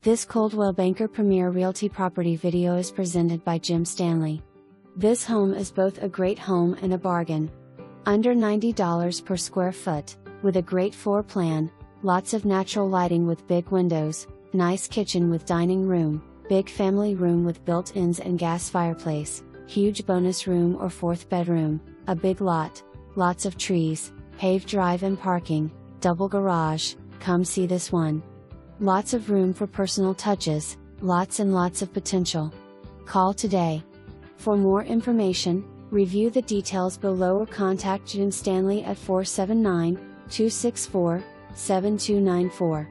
This Coldwell Banker Premier Realty property video is presented by Jim Stanley. This home is both a great home and a bargain. Under $90 per square foot, with a great floor plan, lots of natural lighting with big windows, nice kitchen with dining room, big family room with built-ins and gas fireplace, huge bonus room or fourth bedroom, a big lot, lots of trees, paved drive and parking, double garage. Come see this one. Lots of room for personal touches, lots and lots of potential. Call today. For more information, review the details below or contact Jim Stanley at 479-264-7294.